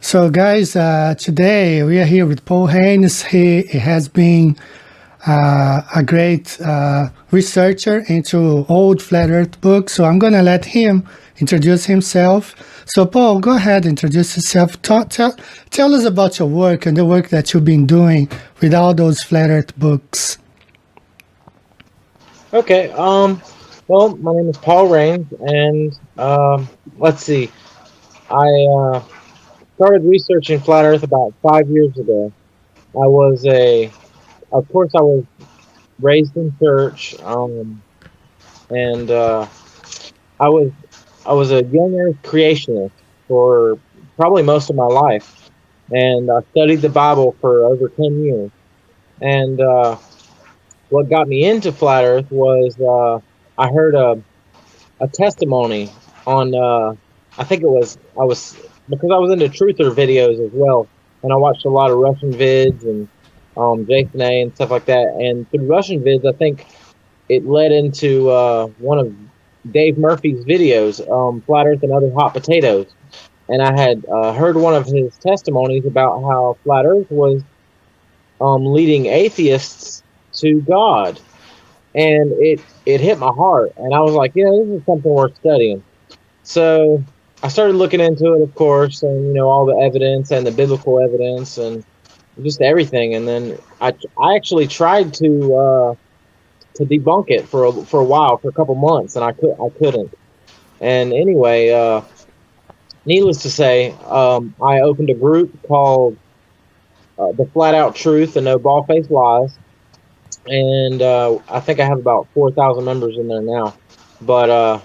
So, guys, today we are here with Paul Haynes. He has been a great researcher into old flat Earth books. So I'm going to let him introduce himself. So, Paul, go ahead, introduce yourself. Tell us about your work and the work that you've been doing with all those flat Earth books. Okay. Well, my name is Paul Rains, and let's see. I started researching flat Earth about 5 years ago. Of course, I was raised in church, and I was, I was a young Earth creationist for probably most of my life, and I studied the Bible for over 10 years. And what got me into flat Earth was I heard a testimony on I think it was I was because I was into truther videos as well, and I watched a lot of Russian vids and Jason A and stuff like that. And through Russian vids, I think it led into one of Dave Murphy's videos, Flat Earth and Other Hot Potatoes. And I had heard one of his testimonies about how Flat Earth was leading atheists to God, and it hit my heart, and I was like, yeah, this is something worth studying. So I started looking into it, of course, and all the evidence and the biblical evidence and just everything. And then I actually tried to debunk it for a while, for a couple months, and I couldn't. And anyway, needless to say, I opened a group called the Flat Out Truth and No Ball-Faced Lies, and I think I have about 4,000 members in there now. But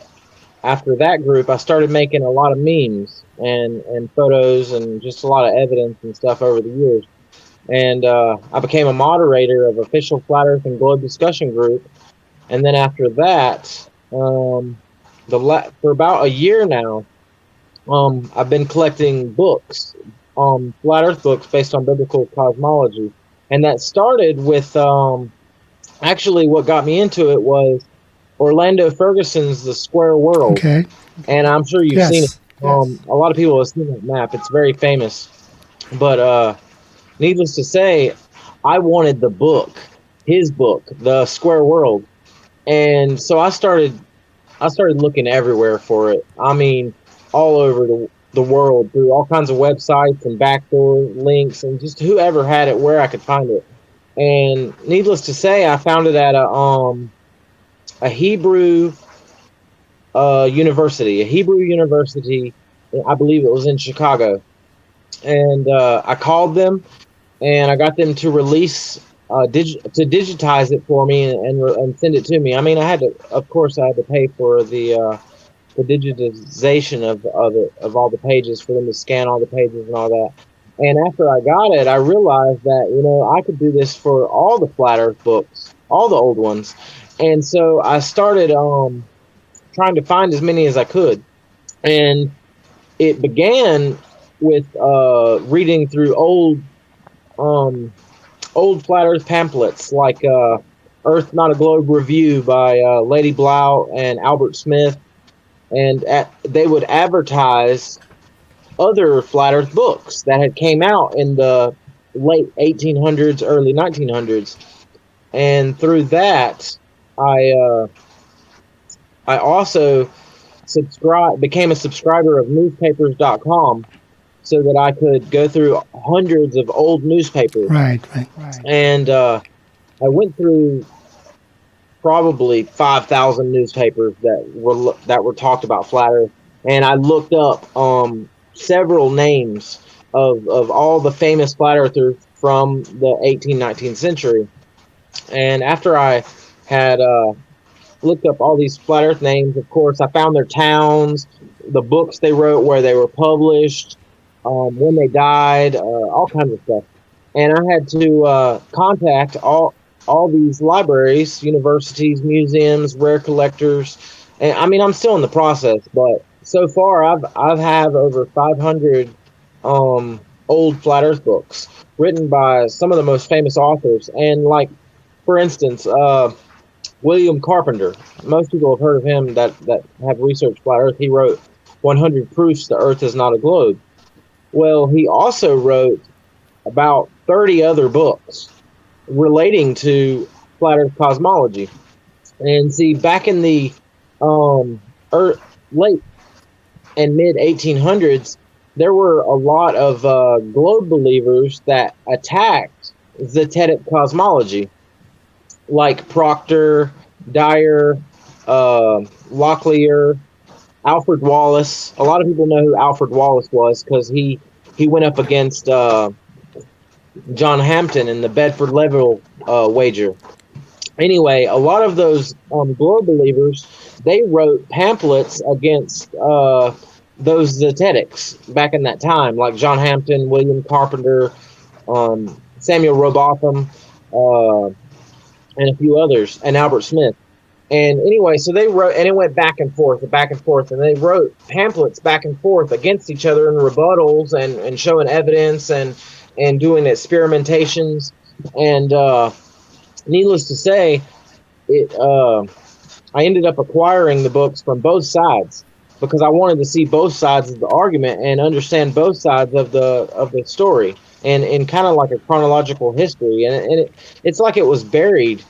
after that group, I started making a lot of memes and photos and just a lot of evidence and stuff over the years. And I became a moderator of official Flat Earth and Globe discussion group. And then after that, for about a year now, I've been collecting books, Flat Earth books based on biblical cosmology. And that started with actually what got me into it was Orlando Ferguson's The Square World. Okay. And I'm sure you've seen it. A lot of people have seen that map. It's very famous. But needless to say, I wanted the book, his book, The Square World. And so I started looking everywhere for it. I mean, all over the world, through all kinds of websites and backdoor links, and just whoever had it, where I could find it. And needless to say, I found it at a Hebrew university, I believe it was in Chicago. And I called them, and I got them to release to digitize it for me and send it to me. I mean, of course, I had to pay for the digitization of all the pages, for them to scan all the pages and all that. And after I got it, I realized that I could do this for all the Flat Earth books, all the old ones. And so I started trying to find as many as I could. And it began with reading through old Flat Earth pamphlets, like Earth Not a Globe Review by Lady Blau and Albert Smith. And they would advertise other Flat Earth books that had came out in the late 1800s, early 1900s. And through that, I also became a subscriber of newspapers.com, so that I could go through hundreds of old newspapers. Right. And I went through probably 5,000 newspapers that were talked about Flat Earth, and I looked up several names of all the famous Flat Earthers from the 18th, 19th century. And after I had looked up all these Flat Earth names, of course, I found their towns, the books they wrote, where they were published, when they died, all kinds of stuff. And I had to contact all these libraries, universities, museums, rare collectors. And I mean, I'm still in the process, but so far I've have over 500 old Flat Earth books written by some of the most famous authors. And like, for instance, William Carpenter. Most people have heard of him that have researched Flat Earth. He wrote 100 Proofs the Earth is Not a Globe. Well, he also wrote about 30 other books relating to flat Earth cosmology. And see, back in the um, late and mid 1800s, there were a lot of globe believers that attacked zetetic cosmology, like Proctor, Dyer, Locklear, Alfred Wallace. A lot of people know who Alfred Wallace was because he went up against John Hampton in the Bedford Level wager. Anyway, a lot of those globe believers, they wrote pamphlets against those Zetetics back in that time, like John Hampton, William Carpenter, Samuel Robotham, and a few others, and Albert Smith. And anyway, so they wrote, and it went back and forth, and they wrote pamphlets back and forth against each other and rebuttals and showing evidence and doing experimentations. And needless to say, it I ended up acquiring the books from both sides because I wanted to see both sides of the argument and understand both sides of the story and in kind of like a chronological history. And it's like it was buried.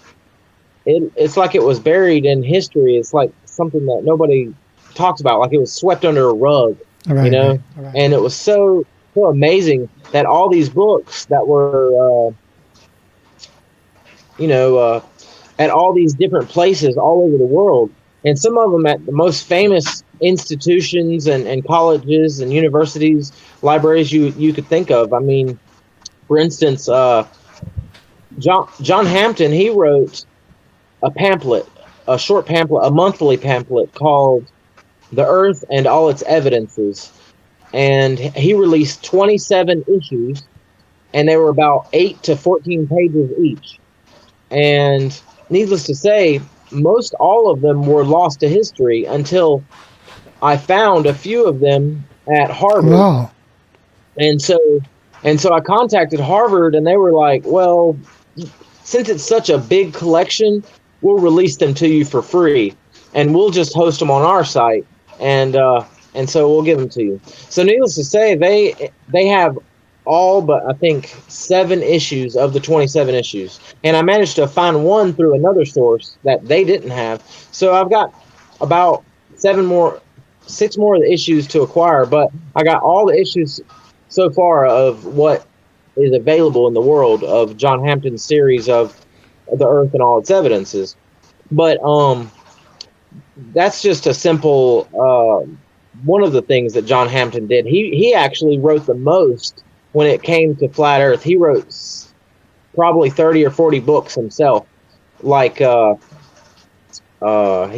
It's like it was buried in history. It's like something that nobody talks about, like it was swept under a rug, Right, you know. right. And it was so amazing that all these books that were at all these different places all over the world, and some of them at the most famous institutions and colleges and universities, libraries you could think of. I mean, for instance, John Hampton, he wrote a pamphlet, a short pamphlet, a monthly pamphlet called "The Earth and All Its Evidences," and he released 27 issues, and they were about 8 to 14 pages each. And needless to say, most all of them were lost to history until I found a few of them at Harvard. Wow. And so I contacted Harvard, and they were like, "Well, since it's such a big collection, we'll release them to you for free, and we'll just host them on our site, and so we'll give them to you." So needless to say, they have all but I think 7 issues of the 27 issues, and I managed to find one through another source that they didn't have. So I've got about 6 more of the issues to acquire, but I got all the issues so far of what is available in the world of John Hampton's series of the Earth and All Its Evidences. But that's just a simple one of the things that John Hampton did. He actually wrote the most when it came to flat Earth. He wrote probably 30 or 40 books himself. Like he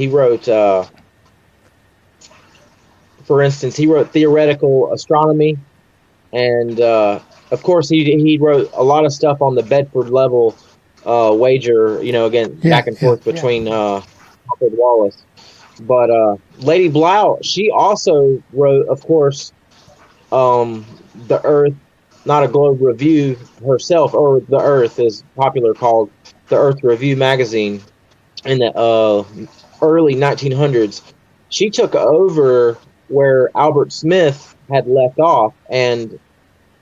wrote, for instance, he wrote Theoretical Astronomy, and of course he wrote a lot of stuff on the Bedford Level wager. Again, back and forth between Alfred Wallace. But Lady Blau, she also wrote, of course, The Earth, Not a Globe Review herself, or The Earth is popular called The Earth Review magazine in the early 1900s. She took over where Albert Smith had left off and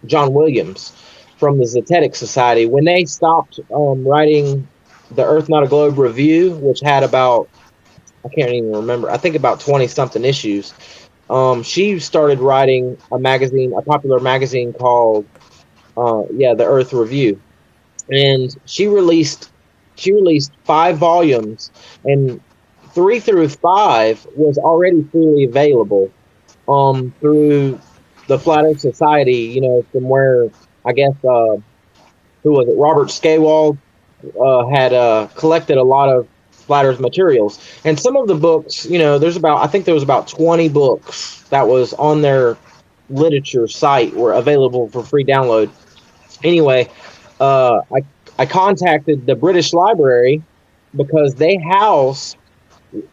John Williams from the Zetetic Society. When they stopped writing The Earth, Not a Globe Review, which had about, I can't even remember, I think about 20-something issues, she started writing a popular magazine called The Earth Review, and she released 5 volumes, and 3 through 5 was already freely available through the Flat Earth Society. From where I guess who was it? Robert Skawald had collected a lot of Flat Earth materials, and some of the books, I think there was about 20 books that was on their literature site were available for free download. Anyway, I contacted the British Library because they house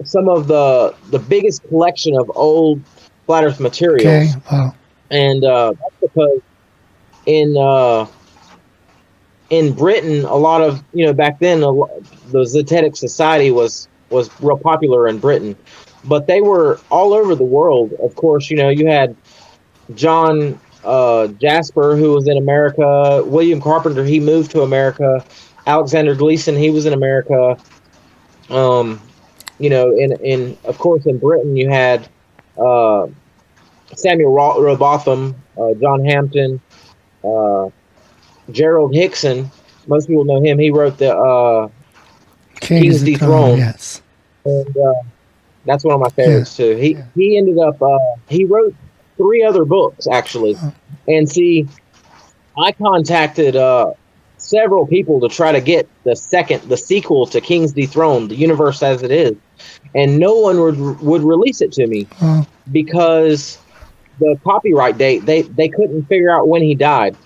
some of the biggest collection of old Flat Earth materials. Okay. Wow. And that's because in Britain, a lot of, back then, the Zetetic Society was real popular in Britain, but they were all over the world. Of course, you had John Jasper, who was in America. William Carpenter, he moved to America. Alexander Gleason, he was in America. Um, in of course in Britain you had uh, Samuel Robotham, John Hampton, uh, Gerald Hickson. Most people know him. He wrote the King's Dethroned, yes. and that's one of my favorites too. He ended up he wrote 3 other books actually, and see, I contacted several people to try to get the sequel to King's Dethroned, the universe as it is, and no one would release it to me because the copyright date they couldn't figure out when he died.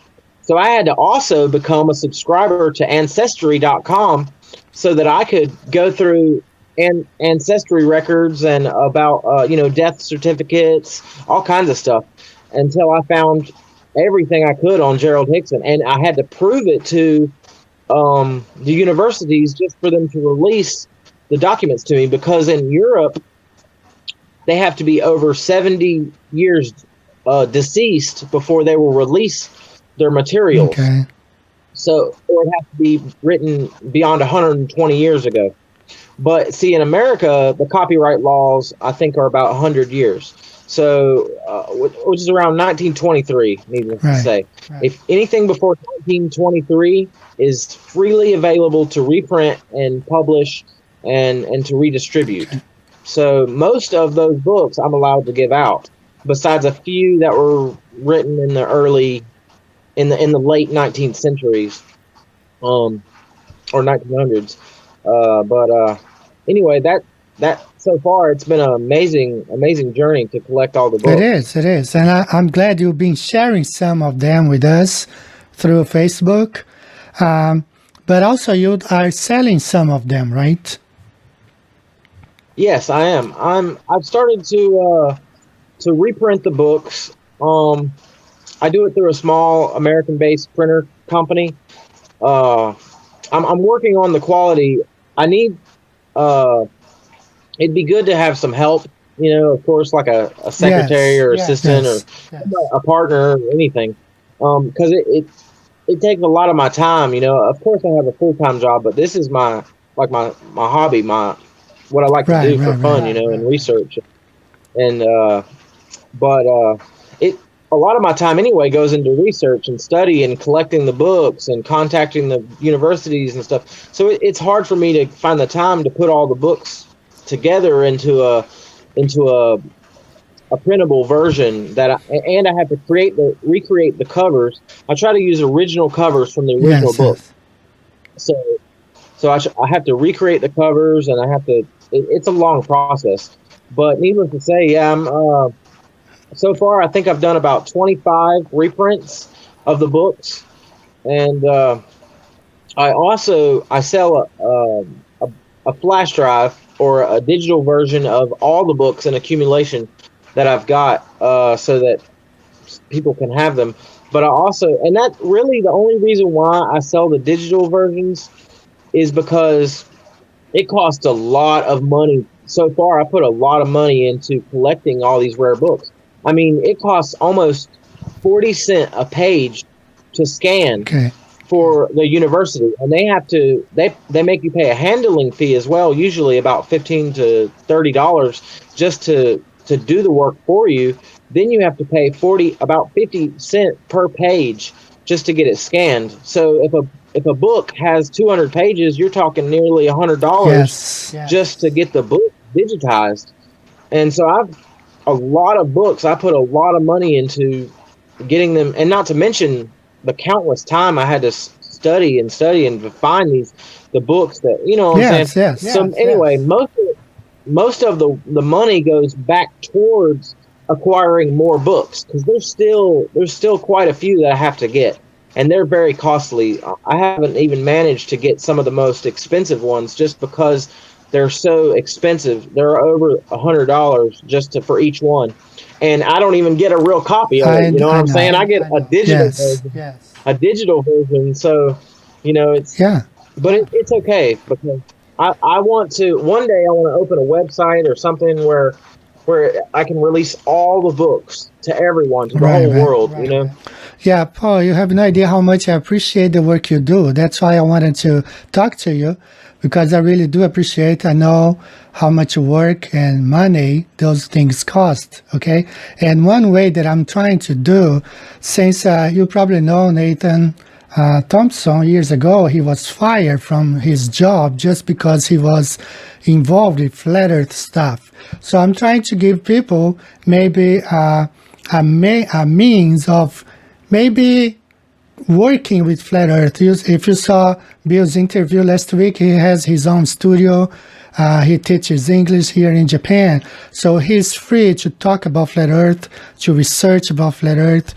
So I had to also become a subscriber to Ancestry.com so that I could go through ancestry records and about death certificates, all kinds of stuff, until I found everything I could on Gerald Hickson, and I had to prove it to the universities just for them to release the documents to me, because in Europe they have to be over 70 years deceased before they will release their materials. Okay. So it would have to be written beyond 120 years ago. But see, in America, the copyright laws, I think, are about 100 years. So, which is around 1923, needless to say. Right. If anything before 1923 is freely available to reprint and publish and to redistribute. So most of those books I'm allowed to give out, besides a few that were written in the late 19th centuries, or 1900s. Anyway, that so far it's been an amazing journey to collect all the books. It is, and I'm glad you've been sharing some of them with us through Facebook. But also you are selling some of them, right? Yes, I am. I've started to reprint the books. I do it through a small American-based printer company. I'm working on the quality. I need. It'd be good to have some help. Of course, like a secretary or assistant or a partner or anything, because it takes a lot of my time. Of course, I have a full-time job, but this is my hobby, what I like to do for fun, and research. And a lot of my time anyway goes into research and study and collecting the books and contacting the universities and stuff. So it's hard for me to find the time to put all the books together into a printable version I have to recreate the covers. I try to use original covers from the original book. So I have to recreate the covers, and I have to. It's a long process, but needless to say, I'm. So far, I think I've done about 25 reprints of the books, and I sell a flash drive or a digital version of all the books in accumulation that I've got, so that people can have them. But I also, and that's really the only reason why I sell the digital versions, is because it costs a lot of money. So far, I put a lot of money into collecting all these rare books. I mean, it costs almost 40 cents a page to scan for the university, and they make you pay a handling fee as well, usually about $15 to $30 just to do the work for you. Then you have to pay about 50 cents per page just to get it scanned. So if a book has 200 pages, you're talking nearly $100 just to get the book digitized. And so a lot of books, I put a lot of money into getting them, and not to mention the countless time I had to study and to find the books that, what I'm saying? So anyway, most of the money goes back towards acquiring more books, because there's still quite a few that I have to get, and they're very costly. I haven't even managed to get some of the most expensive ones just because they're so expensive. They're over $100 just for each one, and I don't even get a real copy of it. You know what I'm saying? I get a digital version. A digital version. So, it's but it's okay, because I want to one day I want to open a website or something where where I can release all the books to everyone, to the Right, whole right. world, you know? Yeah, Paul, you have no idea how much I appreciate the work you do. That's why I wanted to talk to you because I really do appreciate. I know how much work and money those things cost. Okay, and one way that I'm trying to do, since you probably know Nathan Thompson years ago, he was fired from his job just because he was involved in flat Earth stuff. So I'm trying to give people maybe a means of maybe working with flat earth. If you saw Bill's interview last week, he has his own studio. He teaches English here in Japan. So he's free to talk about flat earth, to research about flat earth.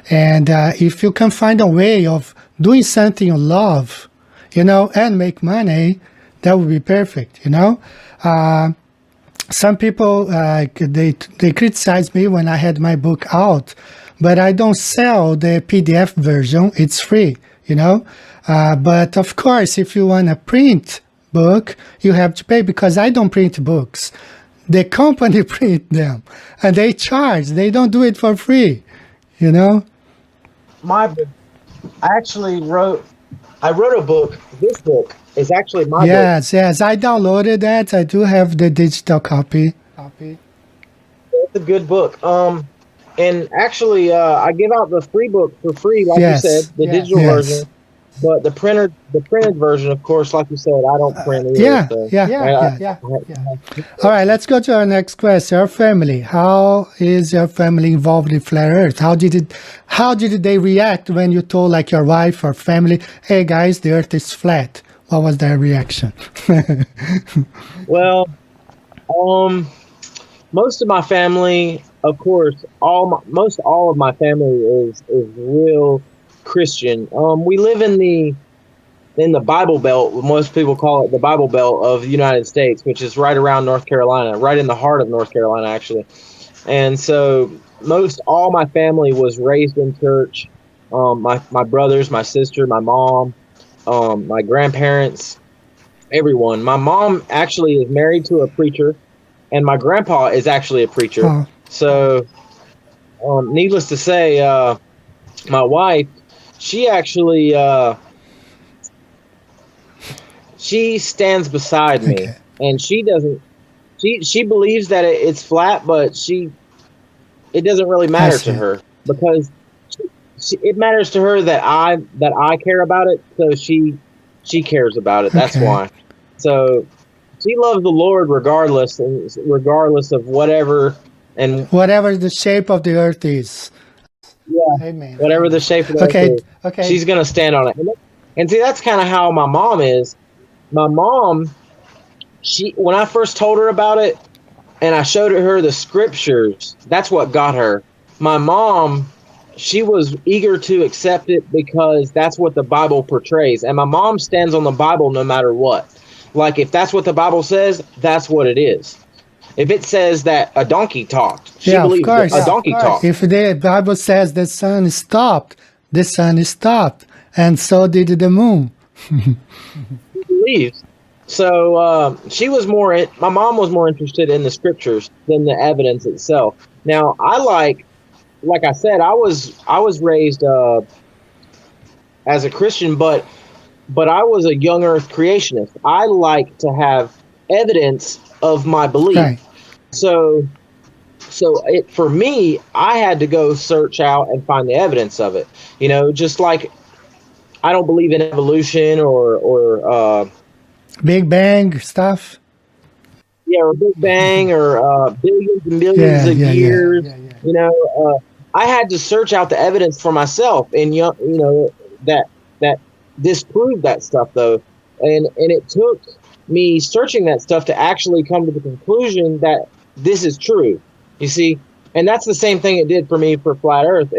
And if you can find a way of doing something you love, and make money, that would be perfect, Some people, they criticize me when I had my book out, but I don't sell the PDF version. It's free, But of course, if you want a print book, you have to pay because I don't print books. The company print them, and they charge. They don't do it for free, My book, I wrote a book. This book is actually my book. Yes. I downloaded that. I do have the digital copy. It's a good book. And actually, I give out the free book for free, like you said, the digital version. But the printed version, of course, like you said, I don't print either. Yeah. All right, let's go to our next question. Your family. How is your family involved in flat Earth? How did they react when you told like your wife or family, "Hey guys, the Earth is flat"? What was their reaction? Well, most of my family, of course, most all of my family is real Christian. We live in the Bible Belt. Most people call it the Bible Belt of the United States, which is right around North Carolina, right in the heart of North Carolina, actually. And so most all my family was raised in church. My brothers, my sister, my mom, my grandparents, everyone. My mom actually is married to a preacher, and my grandpa is actually a preacher. Oh. So, needless to say, my wife, she actually she stands beside me, and she doesn't. She believes that it's flat, but it doesn't really matter to her because it matters to her that I care about it. So she cares about it. That's why. So she loves the Lord regardless of whatever the shape of the earth is. Yeah, Amen. Whatever the shape of the earth is, she's gonna stand on it. And see, that's kind of how my mom is. My mom, when I first told her about it, and I showed her the scriptures, that's what got her. My mom, she was eager to accept it because that's what the Bible portrays, and my mom stands on the Bible no matter what. Like, if that's what the Bible says, that's what it is. If it says that a donkey talked, she believes a donkey talked. If the Bible says the sun stopped, the sun is stopped, and so did the moon. She believes. So my mom was more interested in the scriptures than the evidence itself. Now, like I said, I was raised as a Christian, but I was a young Earth creationist. I like to have evidence of my belief. Right. So for me, I had to go search out and find the evidence of it. Just like I don't believe in evolution or Big Bang stuff. Yeah, or Big Bang or billions and millions of years. I had to search out the evidence for myself, and that disproved that stuff though, and it took me searching that stuff to actually come to the conclusion that this is true. You see, and that's the same thing it did for me for flat Earth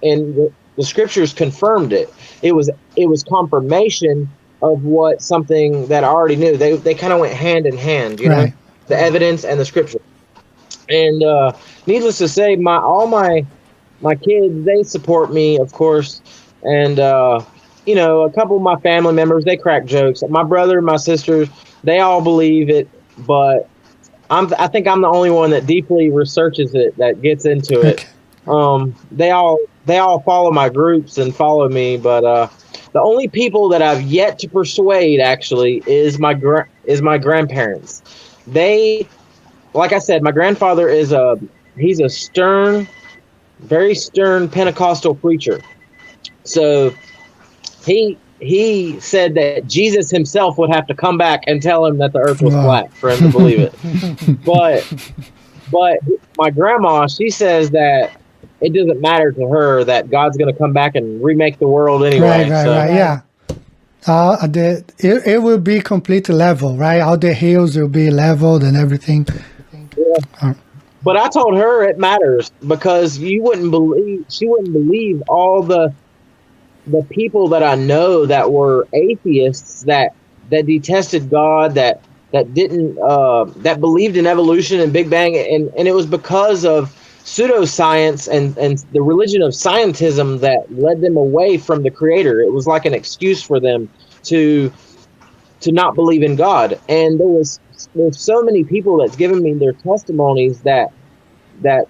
and the scriptures confirmed it. It was confirmation of something that I already knew. They kind of went hand in hand, the evidence and the scripture. And needless to say, all my kids, they support me, of course, and a couple of my family members, they crack jokes. My brother, my sisters, they all believe it, but I think I'm the only one that deeply researches it, that gets into it. Okay. They all follow my groups and follow me, but the only people that I've yet to persuade actually is my grandparents. They, like I said, my grandfather he's a stern, very stern Pentecostal preacher. So he said that Jesus himself would have to come back and tell him that the earth was Wow. flat for him to believe it. But but my grandma, she says that it doesn't matter to her, that God's going to come back and remake the world Right, anyway. right, So right. Yeah. It will be completely level, right? All the hills will be leveled and everything. yeah. Uh, But I told her it matters because she wouldn't believe all the people that I know that were atheists, that detested God, that didn't that believed in evolution and Big Bang, and it was because of pseudoscience and the religion of scientism that led them away from the Creator. It was like an excuse for them to not believe in God. And there's so many people that's given me their testimonies that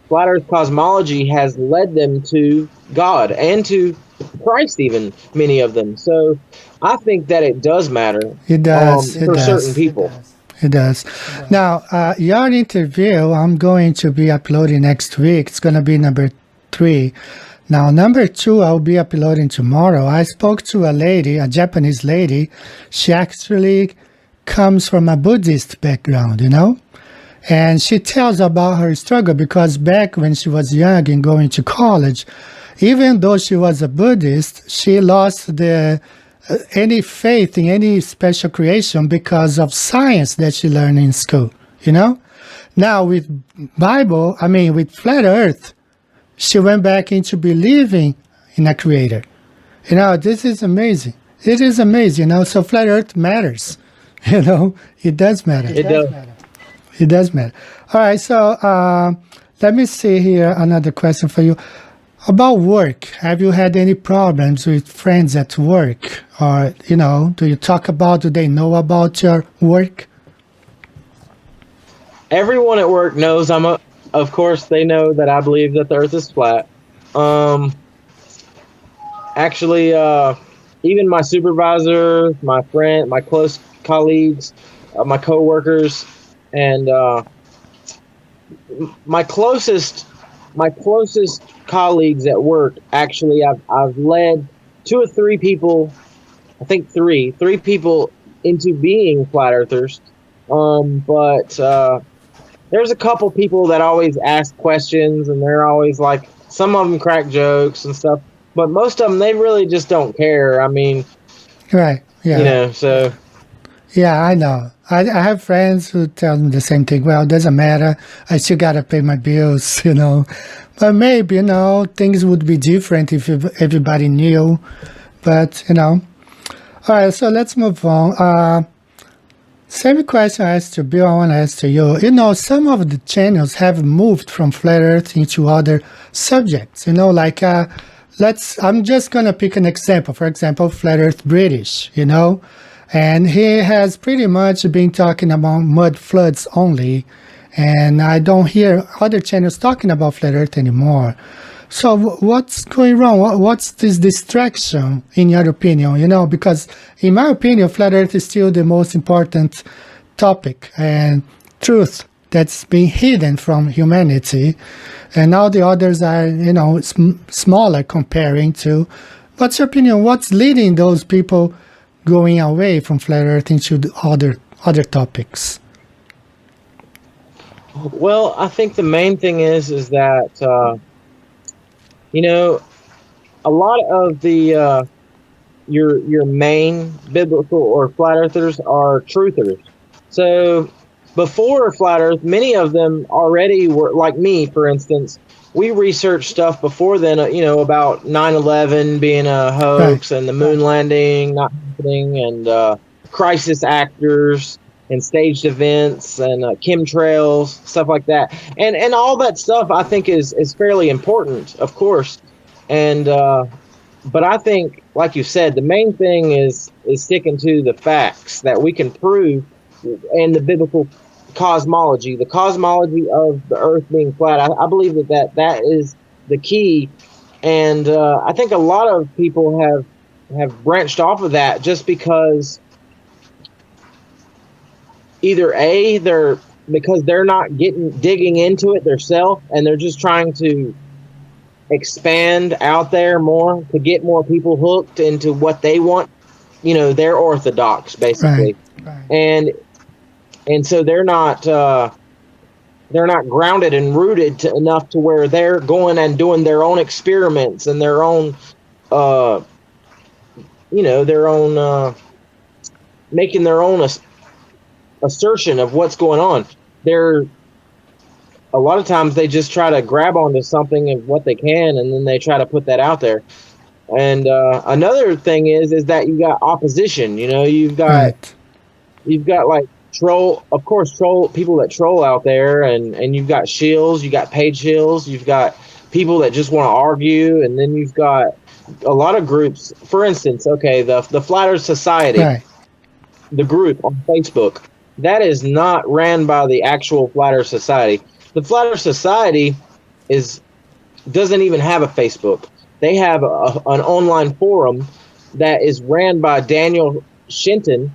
flat Earth cosmology has led them to God and to Christ, even many of them. So I think that it does matter it does. It for certain does. people. It does. Now, your interview, I'm going to be uploading next week. It's going to be number 3. Now, number 2, I'll be uploading tomorrow. I spoke to a lady, a Japanese lady. She actually comes from a Buddhist background, you know? And she tells about her struggle because back when she was young and going to college, even though she was a Buddhist, she lost any faith in any special creation because of science that she learned in school, you know? Now with with flat earth, she went back into believing in a creator. You know, this is amazing. It is amazing, you know, so flat earth matters. You know, it does matter. It does. It does matter. All right, so let me see here another question for you. About work, have you had any problems with friends at work? Or, you know, do they know about your work? Everyone at work knows of course, they know that I believe that the earth is flat. Um, Actually, even my supervisor, my friend, my close colleagues, my coworkers, and my closest my closest colleagues at work, actually, I've led 2 or 3 people, I think three people into being flat earthers. But there's a couple people that always ask questions, and they're always like, some of them crack jokes and stuff, but most of them, they really just don't care. I mean, Right, yeah. so Yeah, I know. I have friends who tell me the same thing. Well, it doesn't matter. I still got to pay my bills, you know. But maybe, you know, things would be different if everybody knew. But, you know. All right, so let's move on. Same question I asked to Bill, I want to ask to you. You know, some of the channels have moved from flat earth into other subjects, you know, like, I'm just going to pick an example. For example, Flat Earth British, you know, and he has pretty much been talking about mud floods only, and I don't hear other channels talking about Flat Earth anymore. So what's going wrong? What's this distraction, in your opinion? You know, because in my opinion, Flat Earth is still the most important topic and truth that's been hidden from humanity, and all the others are, you know, smaller comparing to. What's your opinion? What's leading those people going away from Flat Earth into the other topics? well, I think the main thing is that you know, a lot of the your main biblical or flat earthers are truthers. So before flat earth, many of them already were, like me, for instance. We researched stuff before then, about 9/11 being a Right. hoax and the moon landing not happening, and crisis actors and staged events and chemtrails, stuff like that. And all that stuff I think is fairly important, of course. And but I think, like you said, the main thing is sticking to the facts that we can prove and the biblical cosmology, the cosmology of the Earth being flat. I believe that is the key, and I think a lot of people have branched off of that just because either they're not digging into it themselves, and they're just trying to expand out there more to get more people hooked into what they want. They're orthodox basically, and so they're not grounded and rooted enough to where they're going and doing their own experiments and their own, making their own assertion of what's going on. A lot of times they just try to grab onto something of what they can, and then they try to put that out there. And another thing is that you got opposition. You've got like troll people that troll out there, and you've got shills, you got paid shills, you've got people that just want to argue, and then you've got a lot of groups. For instance, the Flat Earth Society, the group on Facebook, that is not ran by the actual Flat Earth Society. The Flat Earth Society doesn't even have a Facebook. They have an online forum that is ran by Daniel Shinton,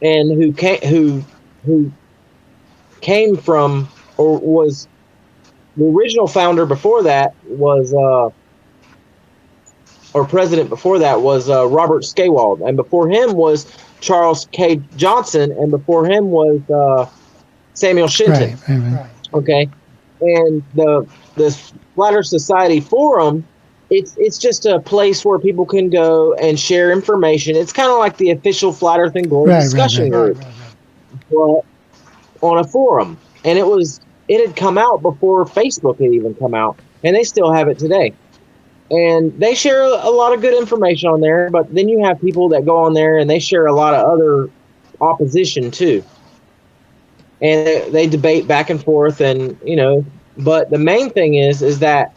and who came from, or was the original founder before that was or president before that was Robert Skewald, and before him was Charles K. Johnson, and before him was Samuel Shinton. Right. Okay, and the Flat Earth Society forum, it's just a place where people can go and share information. It's kind of like the official Flat Earth and Glory discussion group, but on a forum. And it had come out before Facebook had even come out, and they still have it today. And they share a lot of good information on there, but then you have people that go on there and they share a lot of other opposition too. And they debate back and forth, and but the main thing is that,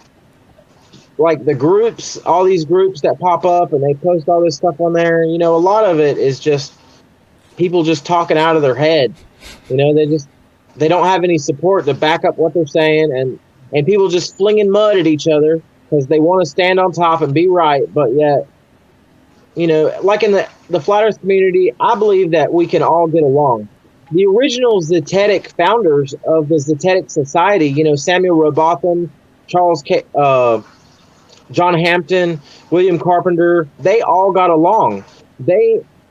like, the groups, all these groups that pop up and they post all this stuff on there, a lot of it is just people just talking out of their head. They don't have any support to back up what they're saying, and people just flinging mud at each other because they want to stand on top and be right. But yet, like in the Flat Earth community, I believe that we can all get along. The original Zetetic founders of the Zetetic Society, Samuel Robotham, John Hampton, William Carpenter, they all got along.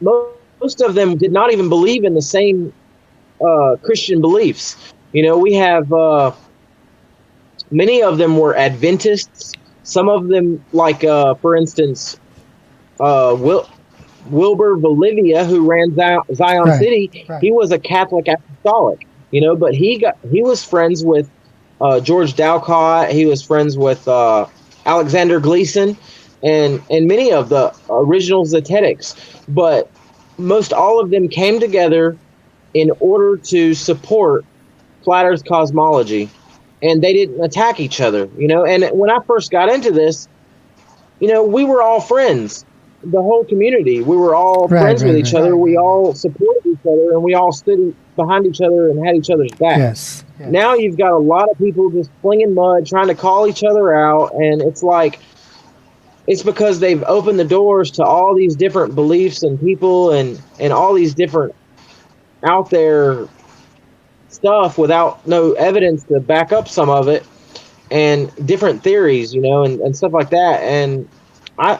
Most of them did not even believe in the same Christian beliefs. We have many of them were Adventists. Some of them, like for instance, Wilbur Bolivia, who ran Zion City, he was a Catholic apostolic. But he was friends with George Dalcott. He was friends with Alexander Gleason, and many of the original Zetetics. But most all of them came together in order to support Flat Earth cosmology, and they didn't attack each other. And when I first got into this, we were all friends. The whole community, we were all friends with each other. We all supported each other, and we all stood behind each other and had each other's back. Yes. Now you've got a lot of people just flinging mud, trying to call each other out, and it's because they've opened the doors to all these different beliefs and people and all these different out there stuff without no evidence to back up some of it, and different theories, and stuff like that. And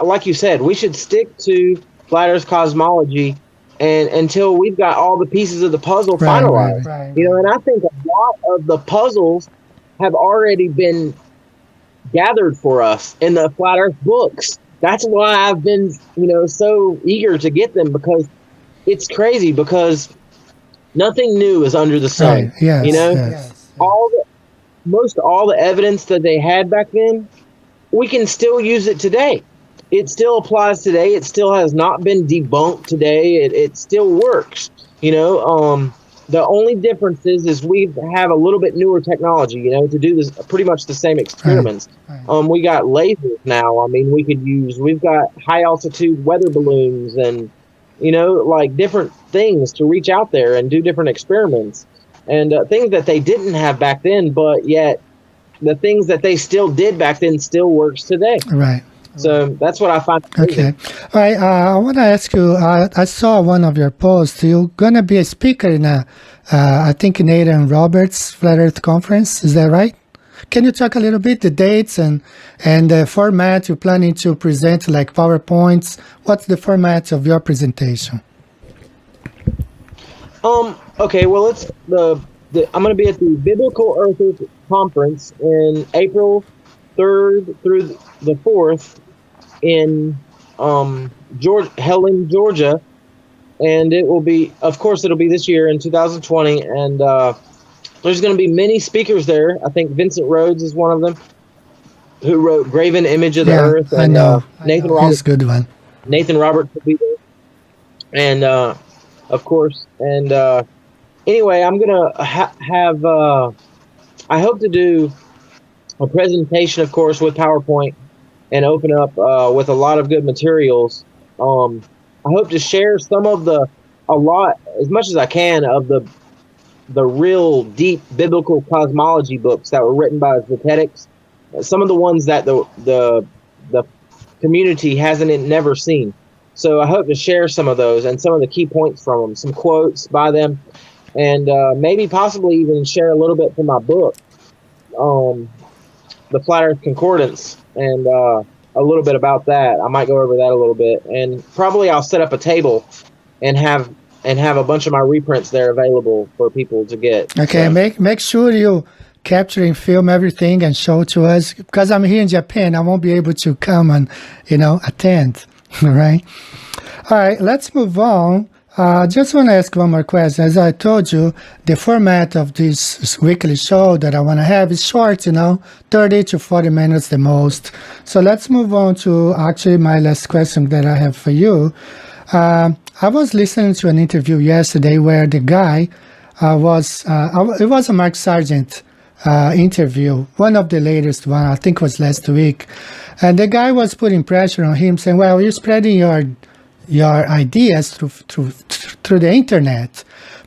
like you said, we should stick to Flat Earth cosmology and until we've got all the pieces of the puzzle finalized. Right. And I think a lot of the puzzles have already been gathered for us in the Flat Earth books. That's why I've been, so eager to get them, because it's crazy, because nothing new is under the sun. Right. Yes. Yes. All the evidence that they had back then, we can still use it today. It still applies today. It still has not been debunked today. It still works. The only difference is we have a little bit newer technology, to do this pretty much the same experiments. Right. We got lasers now. I mean, we've got high altitude weather balloons and, like different things to reach out there and do different experiments. and things that they didn't have back then, but yet the things that they still did back then still works today. Right. So that's what I find Okay. amazing. All right. I want to ask you. I saw one of your posts. You're gonna be a speaker in I think Nathan Roberts Flat Earth Conference. Is that right? Can you talk a little bit the dates and the format you're planning to present, like PowerPoints? What's the format of your presentation? Okay, well, it's I'm going to be at the Biblical Earth Conference in April 3rd through the 4th in Helen, Georgia, and it will be, of course, it'll be this year in 2020, and there's going to be many speakers there. I think Vincent Rhodes is one of them, who wrote "Graven Image of the Earth," and Nathan Roberts. He's a good one. Nathan Roberts will be there, and of course, and anyway, I'm gonna have. I hope to do a presentation, of course, with PowerPoint, and open up with a lot of good materials. I hope to share as much as I can, of the real deep biblical cosmology books that were written by Zetetics. Some of the ones that the community never seen. So I hope to share some of those and some of the key points from them, some quotes by them, and maybe possibly even share a little bit from my book, The Flat Earth Concordance, and a little bit about that. I might go over that a little bit, and probably I'll set up a table and have a bunch of my reprints there available for people to get. Okay, so make sure you capture and film everything and show to us, because I'm here in Japan. I won't be able to come and attend. All right. All right, let's move on. Just want to ask one more question. As I told you, the format of this weekly show that I want to have is short, 30 to 40 minutes the most. So let's move on to actually my last question that I have for you. I was listening to an interview yesterday where the guy it was a Mark Sargent interview, one of the latest one, I think was last week. And the guy was putting pressure on him, saying, well, you're spreading your ideas through the internet.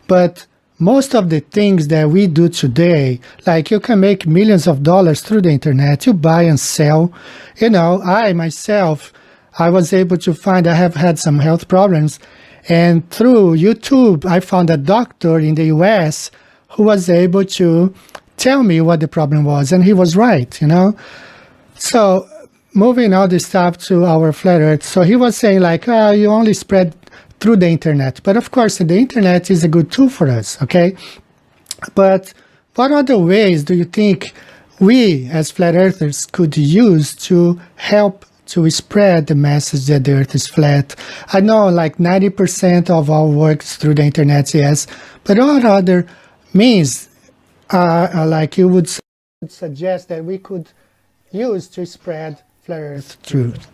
But most of the things that we do today, like you can make millions of dollars through the internet, you buy and sell. I myself, I was able to find, I have had some health problems. And through YouTube, I found a doctor in the US who was able to tell me what the problem was. And he was right, So moving all this stuff to our flat earth. So he was saying you only spread through the internet. But of course, the internet is a good tool for us, okay? But what other ways do you think we as flat earthers could use to help to spread the message that the earth is flat? I know 90% of our works through the internet, yes, but what other means you would suggest that we could use to spread flat earth truth?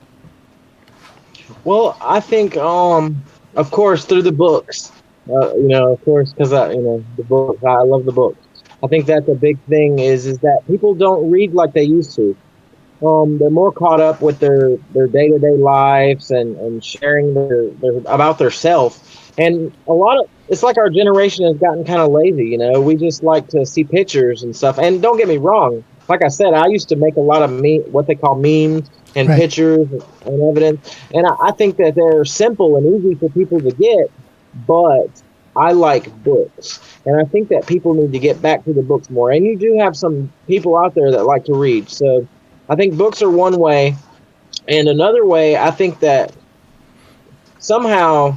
Well, I think, of course, through the books, of course, because the books, I love the books. I think that's a big thing is that people don't read like they used to. They're more caught up with their day-to-day lives and sharing about their self. And it's like our generation has gotten kind of lazy, we just like to see pictures and stuff. And don't get me wrong, like I said, I used to make a lot of what they call memes and right. pictures and evidence. And I think that they're simple and easy for people to get, but I like books. And I think that people need to get back to the books more. And you do have some people out there that like to read. So I think books are one way. And another way, I think that somehow,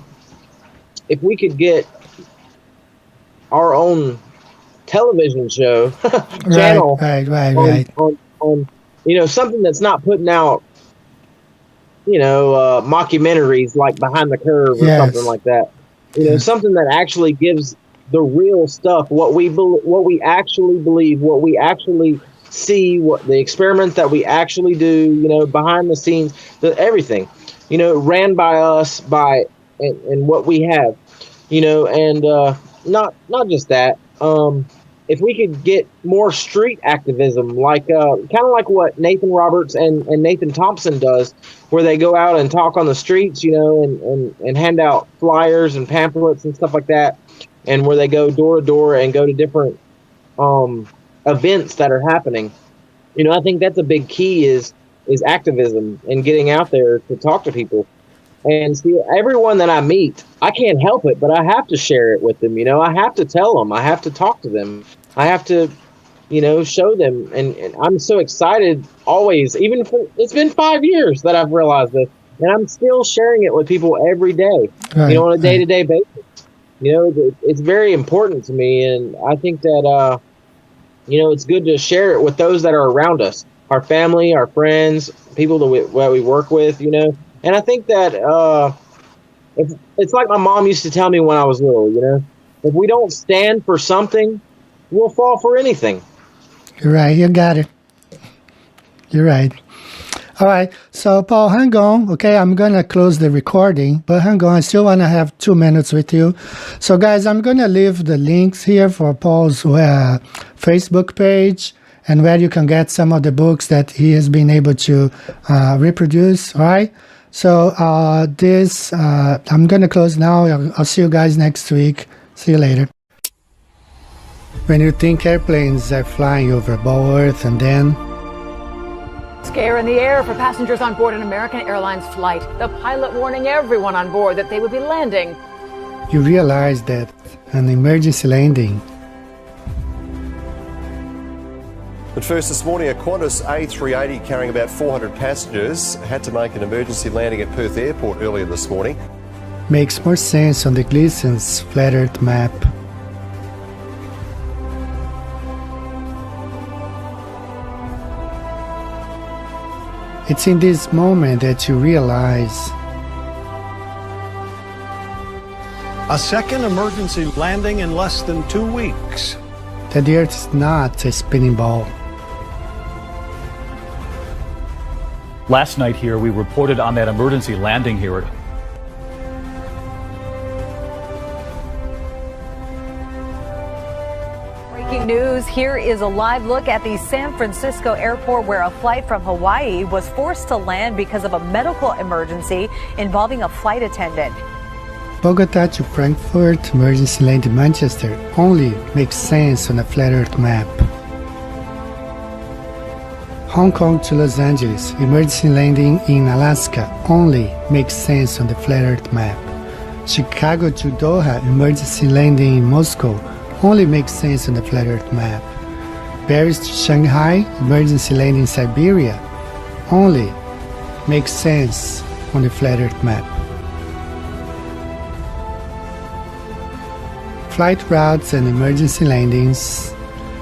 if we could get our own television show channel right. On something that's not putting out mockumentaries like Behind the Curve or something like that, something that actually gives the real stuff, what we actually believe, what we actually see, what the experiments that we actually do, behind the scenes, everything, ran by us, and what we have, and not just that. If we could get more street activism, kind of like what Nathan Roberts and Nathan Thompson does, where they go out and talk on the streets, and hand out flyers and pamphlets and stuff like that. and where they go door to door and go to different events that are happening. I think that's a big key is activism and getting out there to talk to people. And see, everyone that I meet, I can't help it, but I have to share it with them. I have to tell them. I have to talk to them. I have to, show them. And I'm so excited always, even if it's been 5 years that I've realized this, and I'm still sharing it with people every day, Right, on a day-to-day basis. It's very important to me, and I think that, it's good to share it with those that are around us, our family, our friends, people that we work with, And I think that it's like my mom used to tell me when I was little, if we don't stand for something, we'll fall for anything. You're right. You got it. You're right. All right. So, Paul, hang on. Okay, I'm going to close the recording, but hang on. I still want to have 2 minutes with you. So, guys, I'm going to leave the links here for Paul's Facebook page and where you can get some of the books that he has been able to reproduce. All right. So, I'm going to close now. I'll see you guys next week. See you later. When you think airplanes are flying over Ball Earth and then scare in the air for passengers on board an American Airlines flight. The pilot warning everyone on board that they would be landing. You realize that an emergency landing. But first this morning, a Qantas A380 carrying about 400 passengers had to make an emergency landing at Perth Airport earlier this morning. Makes more sense on the Gleason's Flat Earth map. It's in this moment that you realize a second emergency landing in less than 2 weeks. That the Earth is not a spinning ball. Last night here, we reported on that emergency landing here at Breaking news, here is a live look at the San Francisco airport where a flight from Hawaii was forced to land because of a medical emergency involving a flight attendant. Bogota to Frankfurt, emergency landing Manchester only makes sense on a flat Earth map. Hong Kong to Los Angeles, emergency landing in Alaska only makes sense on the flat Earth map. Chicago to Doha, emergency landing in Moscow only makes sense on the flat Earth map. Paris to Shanghai, emergency landing in Siberia only makes sense on the flat Earth map. Flight routes and emergency landings,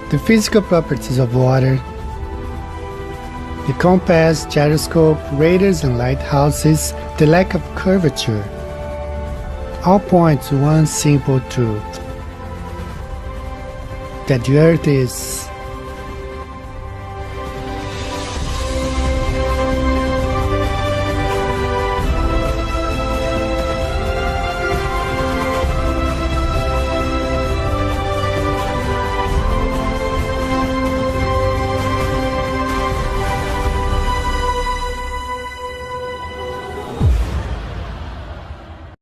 the physical properties of water, the compass, gyroscope, radars and lighthouses, the lack of curvature, all point to one simple truth, that the Earth is